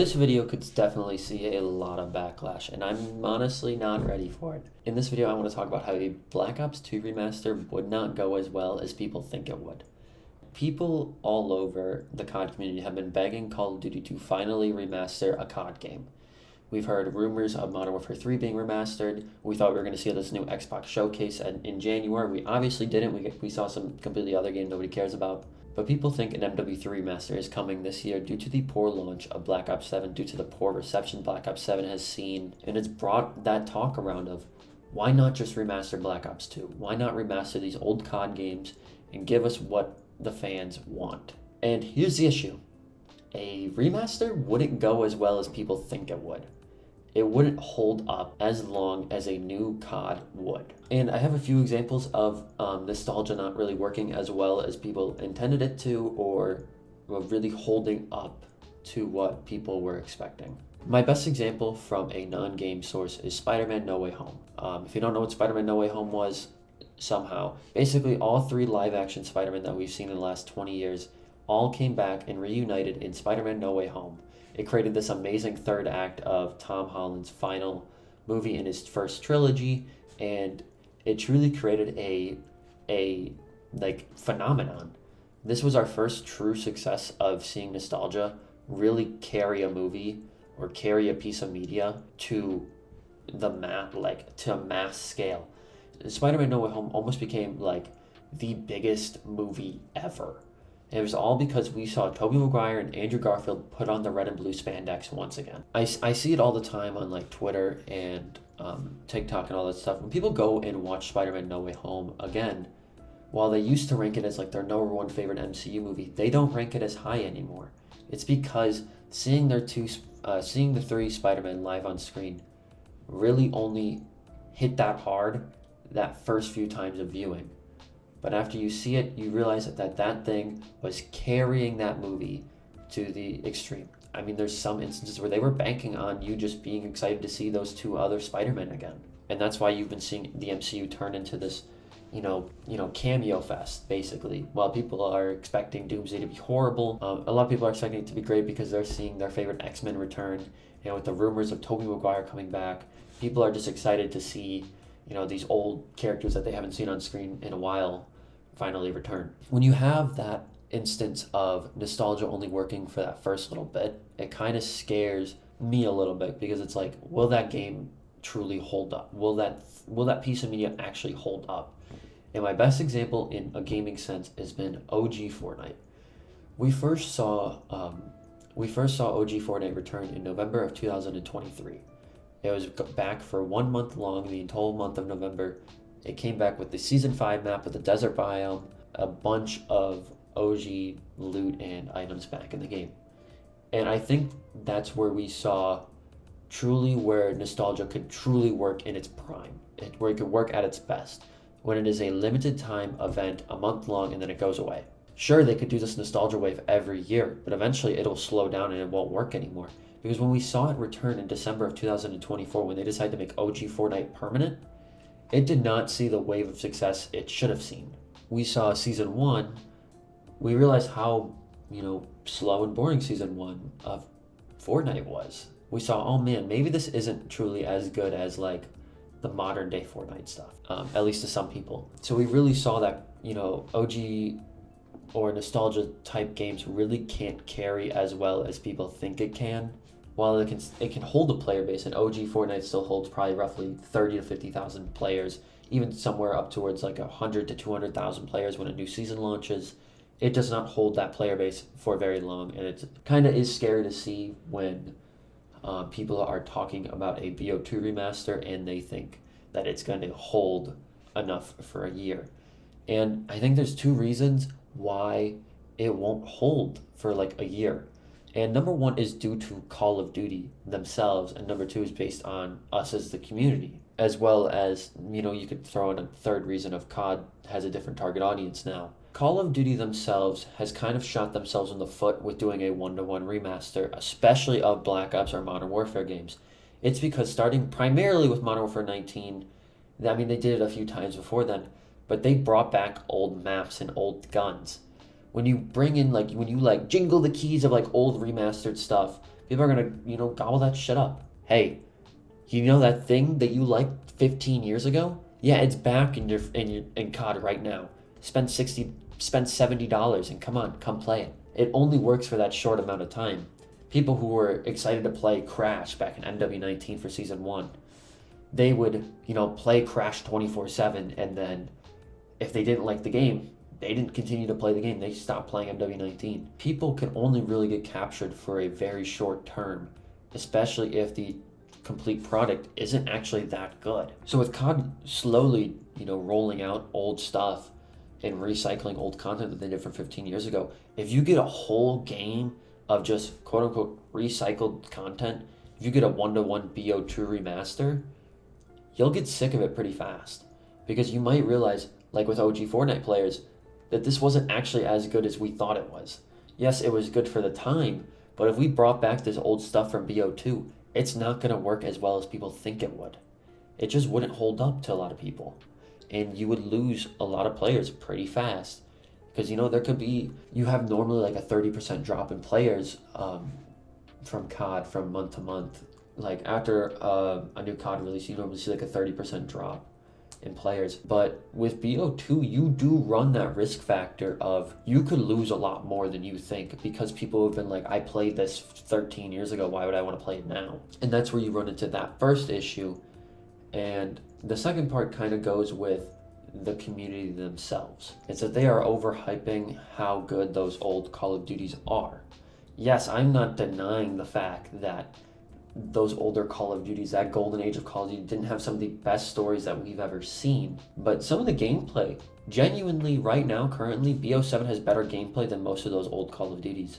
this video could definitely see a lot of backlash, and I'm honestly not ready for it. In this video, I want to talk about how a Black Ops 2 remaster would not go as well as people think it would. People all over the COD community have been begging Call of Duty to finally remaster a COD game. We've heard rumors of Modern Warfare 3 being remastered. We thought we were going to see this new Xbox showcase in January. We obviously didn't. We saw some completely other game nobody cares about. But people think an MW3 remaster is coming this year due to the poor launch of Black Ops 7, due to the poor reception Black Ops 7 has seen. And it's brought that talk around of, why not just remaster Black Ops 2? Why not remaster these old COD games and give us what the fans want? And here's the issue. A remaster wouldn't go as well as people think it would. It wouldn't hold up as long as a new COD would. And I have a few examples of nostalgia not really working as well as people intended it to, or really holding up to what people were expecting. My best example from a non-game source is Spider-Man No Way Home. If you don't know what Spider-Man No Way Home was, somehow, basically all three live-action Spider-Man that we've seen in the last 20 years all came back and reunited in Spider-Man No Way Home. It created this amazing third act of Tom Holland's final movie in his first trilogy, and it truly created a phenomenon. This was our first true success of seeing nostalgia really carry a movie or carry a piece of media to to a mass scale. Spider-Man No Way Home almost became the biggest movie ever. It was all because we saw Tobey Maguire and Andrew Garfield put on the red and blue spandex once again. I see it all the time on Twitter and TikTok and all that stuff. When people go and watch Spider-Man No Way Home again, while they used to rank it as their number one favorite MCU movie, they don't rank it as high anymore. It's because seeing the three Spider-Men live on screen really only hit that hard that first few times of viewing. But after you see it, you realize that thing was carrying that movie to the extreme. I mean, there's some instances where they were banking on you just being excited to see those two other Spider-Men again. And that's why you've been seeing the MCU turn into this, cameo fest, basically. While people are expecting Doomsday to be horrible, a lot of people are expecting it to be great because they're seeing their favorite X-Men return. And with the rumors of Tobey Maguire coming back, people are just excited to see these old characters that they haven't seen on screen in a while finally return. When you have that instance of nostalgia only working for that first little bit, it kind of scares me a little bit, because it's will that game truly hold up? Will that piece of media actually hold up? And my best example in a gaming sense has been OG Fortnite. We first saw OG Fortnite return in November of 2023. It was back for 1 month long, the whole month of November. It came back with the Season 5 map with the desert biome, a bunch of OG loot and items back in the game. And I think that's where we saw truly where nostalgia could truly work in its prime, where it could work at its best, when it is a limited time event, a month long, and then it goes away. Sure, they could do this nostalgia wave every year, but eventually it'll slow down and it won't work anymore. Because when we saw it return in December of 2024, when they decided to make OG Fortnite permanent, it did not see the wave of success it should have seen. We saw Season 1, we realized how, slow and boring Season 1 of Fortnite was. We saw, oh man, maybe this isn't truly as good as the modern day Fortnite stuff, at least to some people. So we really saw that, OG or nostalgia type games really can't carry as well as people think it can. While it can hold a player base, and OG Fortnite still holds probably roughly 30 to 50,000 players, even somewhere up towards 100 to 200,000 players when a new season launches, it does not hold that player base for very long. And it kind of is scary to see when people are talking about a BO2 remaster and they think that it's going to hold enough for a year. And I think there's two reasons why it won't hold for a year. And number one is due to Call of Duty themselves, and number two is based on us as the community, as well as, you could throw in a third reason of COD has a different target audience now. Call of Duty themselves has kind of shot themselves in the foot with doing a one-to-one remaster, especially of Black Ops or Modern Warfare games. It's because starting primarily with Modern Warfare 19, they did it a few times before then, but they brought back old maps and old guns. When you bring in, when you jingle the keys of old remastered stuff, People are going to, gobble that shit up. Hey, you know that thing that you liked 15 years ago? Yeah, it's back in COD right now. Spend $70 and come play it. It only works for that short amount of time. People who were excited to play Crash back in MW19 for Season 1, they would, play Crash 24/7, and then if they didn't like the game, they didn't continue to play the game. They stopped playing MW19. People can only really get captured for a very short term, especially if the complete product isn't actually that good. So with COD slowly, rolling out old stuff and recycling old content that they did from 15 years ago, if you get a whole game of just quote unquote recycled content, if you get a 1-to-1 BO2 remaster, you'll get sick of it pretty fast, because you might realize, like with OG Fortnite players, that this wasn't actually as good as we thought it was. Yes, it was good for the time, but if we brought back this old stuff from BO2, it's not going to work as well as people think it would. It just wouldn't hold up to a lot of people, and you would lose a lot of players pretty fast, because there could be, you have normally like a 30% drop in players from COD from month to month. Like after a new COD release, you normally see like a 30% drop in players. But with BO2, you do run that risk factor of you could lose a lot more than you think, because people have been like, I played this 13 years ago, why would I want to play it now? And that's where you run into that first issue. And the second part kind of goes with the community themselves. It's that they are overhyping how good those old Call of Duties are. Yes, I'm not denying the fact that those older Call of Duties, that golden age of Call of Duty, didn't have some of the best stories that we've ever seen. But some of the gameplay, genuinely right now, currently, BO7 has better gameplay than most of those old Call of Duties.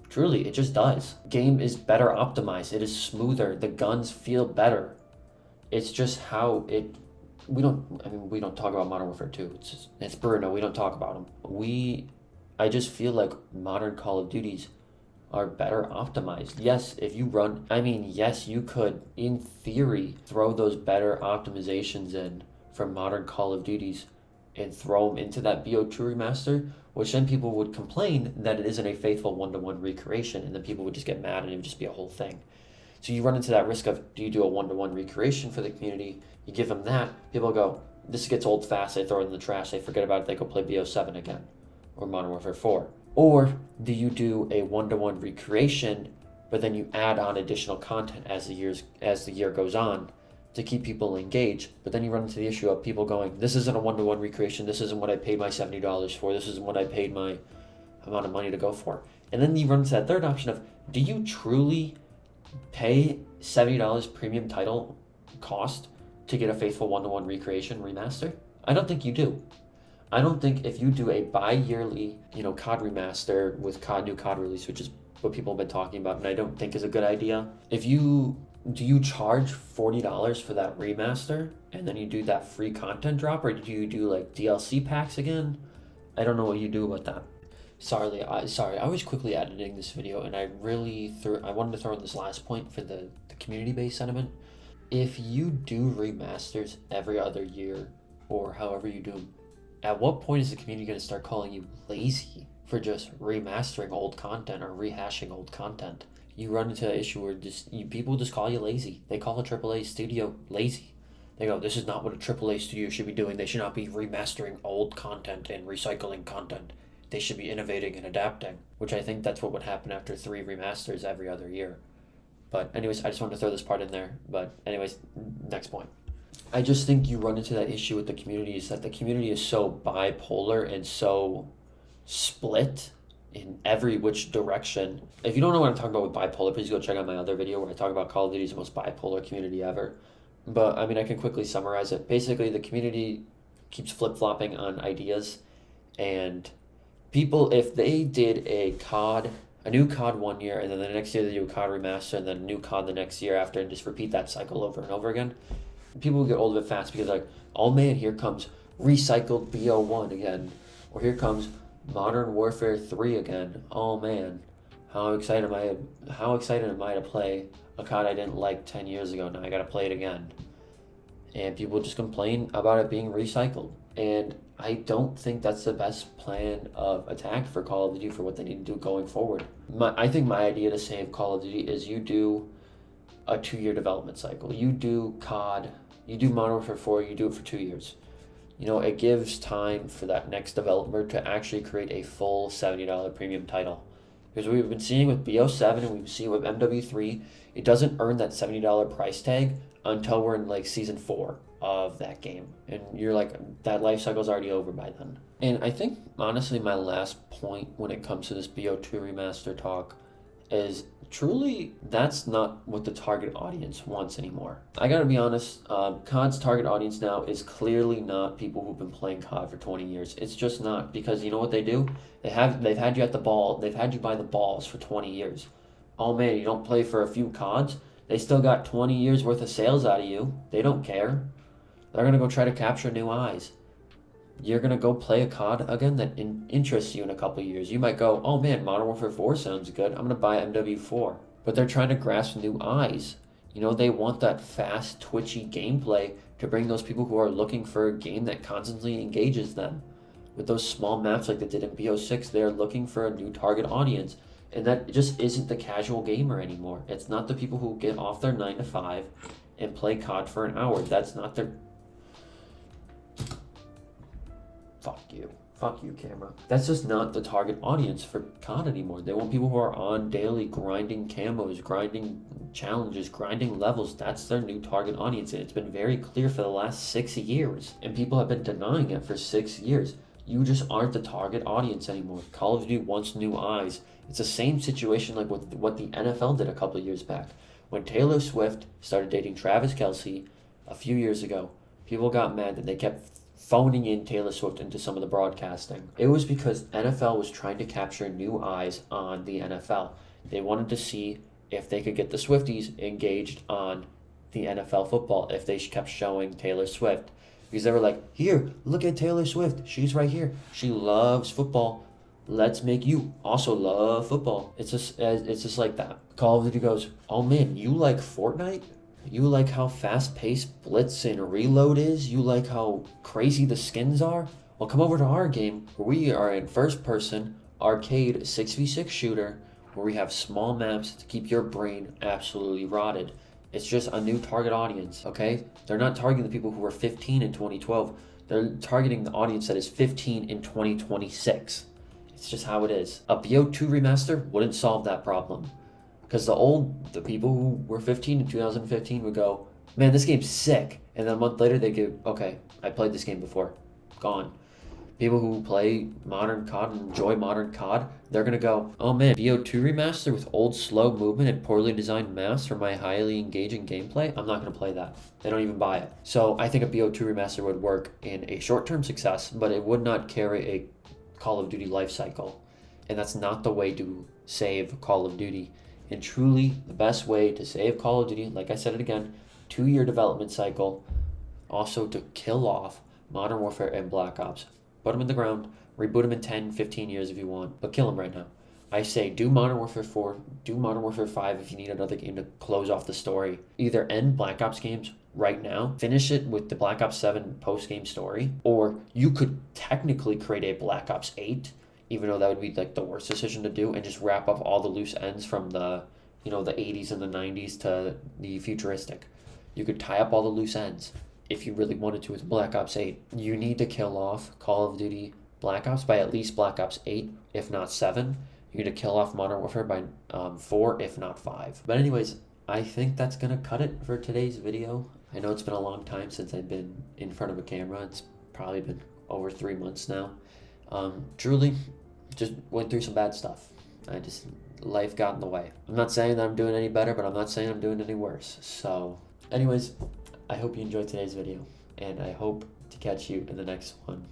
Truly, it just does. Game is better optimized. It is smoother. The guns feel better. It's just how it... We don't talk about Modern Warfare 2. It's Bruno. We don't talk about them. I just feel like modern Call of Duties are better optimized. Yes, yes, you could, in theory, throw those better optimizations in from modern Call of Duties and throw them into that BO2 remaster, which then people would complain that it isn't a faithful 1-to-1 recreation, and then people would just get mad and it would just be a whole thing. So you run into that risk of, do you do a 1-to-1 recreation for the community? You give them that, people go, this gets old fast, they throw it in the trash, they forget about it, they go play BO7 again, or Modern Warfare 4. Or do you do a 1-to-1 recreation, but then you add on additional content as the year goes on to keep people engaged? But then you run into the issue of people going, this isn't a 1-to-1 recreation, this isn't what I paid my $70 for, this isn't what I paid my amount of money to go for. And then you run into that third option of, do you truly pay $70 premium title cost to get a faithful 1-to-1 recreation remaster? I don't think you do. I don't think if you do a bi-yearly, COD remaster with new COD release, which is what people have been talking about, and I don't think is a good idea. Do you charge $40 for that remaster, and then you do that free content drop, or do you do like DLC packs again? I don't know what you do about that. Sorry, I was quickly editing this video, and I wanted to throw in this last point for the community-based sentiment. If you do remasters every other year, or however you do them, at what point is the community going to start calling you lazy for just remastering old content or rehashing old content? You run into an issue where people just call you lazy. They call a AAA studio lazy. They go, this is not what a AAA studio should be doing. They should not be remastering old content and recycling content. They should be innovating and adapting, which I think that's what would happen after 3 remasters every other year. But anyways, I just wanted to throw this part in there. But anyways, next point. I just think you run into that issue with the community, is that the community is so bipolar and so split in every which direction. If you don't know what I'm talking about with bipolar, please go check out my other video where I talk about Call of Duty's most bipolar community ever. But I can quickly summarize it. Basically, the community keeps flip-flopping on ideas, and people, if they did a new COD 1 year, and then the next year they do a COD remaster, and then a new COD the next year after, and just repeat that cycle over and over again, people will get old of it fast, because like, oh man, here comes recycled BO1 again, or here comes Modern Warfare 3 again. Oh man, how excited am I to play a COD I didn't like 10 years ago? Now I gotta play it again. And people just complain about it being recycled. And I don't think that's the best plan of attack for Call of Duty for what they need to do going forward. I think my idea to save Call of Duty is you do a 2-year development cycle. You do COD, you do Modern Warfare 4, you do it for 2 years. It gives time for that next developer to actually create a full $70 premium title. Because we've been seeing with BO7 and we've seen with MW3, it doesn't earn that $70 price tag until we're in like season 4 of that game. And you're like, that life cycle is already over by then. And I think, honestly, my last point when it comes to this BO2 remaster talk is truly that's not what the target audience wants anymore. I gotta be honest, COD's target audience now is clearly not people who've been playing COD for 20 years. It's just not, because you know what they do? They've had you at the ball, they've had you by the balls for 20 years. Oh man, you don't play for a few CODs? They still got 20 years worth of sales out of you. They don't care. They're gonna go try to capture new eyes. You're going to go play a COD again that interests you in a couple of years. You might go, oh man, Modern Warfare 4 sounds good. I'm going to buy MW4. But they're trying to grasp new eyes. They want that fast, twitchy gameplay to bring those people who are looking for a game that constantly engages them. With those small maps like they did in BO6, they're looking for a new target audience. And that just isn't the casual gamer anymore. It's not the people who get off their 9 to 5 and play COD for an hour. That's not their... Fuck you, camera. That's just not the target audience for COD anymore. They want people who are on daily grinding camos, grinding challenges, grinding levels. That's their new target audience, and it's been very clear for the last 6 years. And people have been denying it for 6 years. You just aren't the target audience anymore. Call of Duty wants new eyes. It's the same situation like with what the NFL did a couple of years back. When Taylor Swift started dating Travis Kelce a few years ago, people got mad that they kept phoning in Taylor Swift into some of the broadcasting. It was because NFL was trying to capture new eyes on the NFL. They wanted to see if they could get the Swifties engaged on the NFL football if they kept showing Taylor Swift. Because they were like, here, look at Taylor Swift. She's right here. She loves football. Let's make you also love football. It's just like that. Call of Duty goes, oh man, you like Fortnite? You like how fast-paced blitz and reload is? You like how crazy the skins are? Well, come over to our game where we are in first-person, arcade, 6v6 shooter, where we have small maps to keep your brain absolutely rotted. It's just a new target audience, okay? They're not targeting the people who were 15 in 2012. They're targeting the audience that is 15 in 2026. It's just how it is. A BO2 remaster wouldn't solve that problem. Because the people who were 15 in 2015 would go, man, this game's sick. And then a month later, they go, okay, I played this game before. Gone. People who play modern COD and enjoy modern COD, they're going to go, oh man, BO2 remaster with old slow movement and poorly designed maps for my highly engaging gameplay? I'm not going to play that. They don't even buy it. So I think a BO2 remaster would work in a short-term success, but it would not carry a Call of Duty life cycle. And that's not the way to save Call of Duty. And truly, the best way to save Call of Duty, like I said it again, 2-year development cycle, also to kill off Modern Warfare and Black Ops. Put them in the ground, reboot them in 10, 15 years if you want, but kill them right now. I say do Modern Warfare 4, do Modern Warfare 5 if you need another game to close off the story. Either end Black Ops games right now, finish it with the Black Ops 7 post-game story, or you could technically create a Black Ops 8, even though that would be like the worst decision to do, and just wrap up all the loose ends from the 80s and the 90s to the futuristic. You could tie up all the loose ends if you really wanted to with Black Ops 8. You need to kill off Call of Duty Black Ops by at least Black Ops 8, if not 7. You need to kill off Modern Warfare by 4, if not 5. But anyways, I think that's going to cut it for today's video. I know it's been a long time since I've been in front of a camera. It's probably been over 3 months now. Truly, just went through some bad stuff. Life got in the way. I'm not saying that I'm doing any better, but I'm not saying I'm doing any worse. So, anyways, I hope you enjoyed today's video, and I hope to catch you in the next one.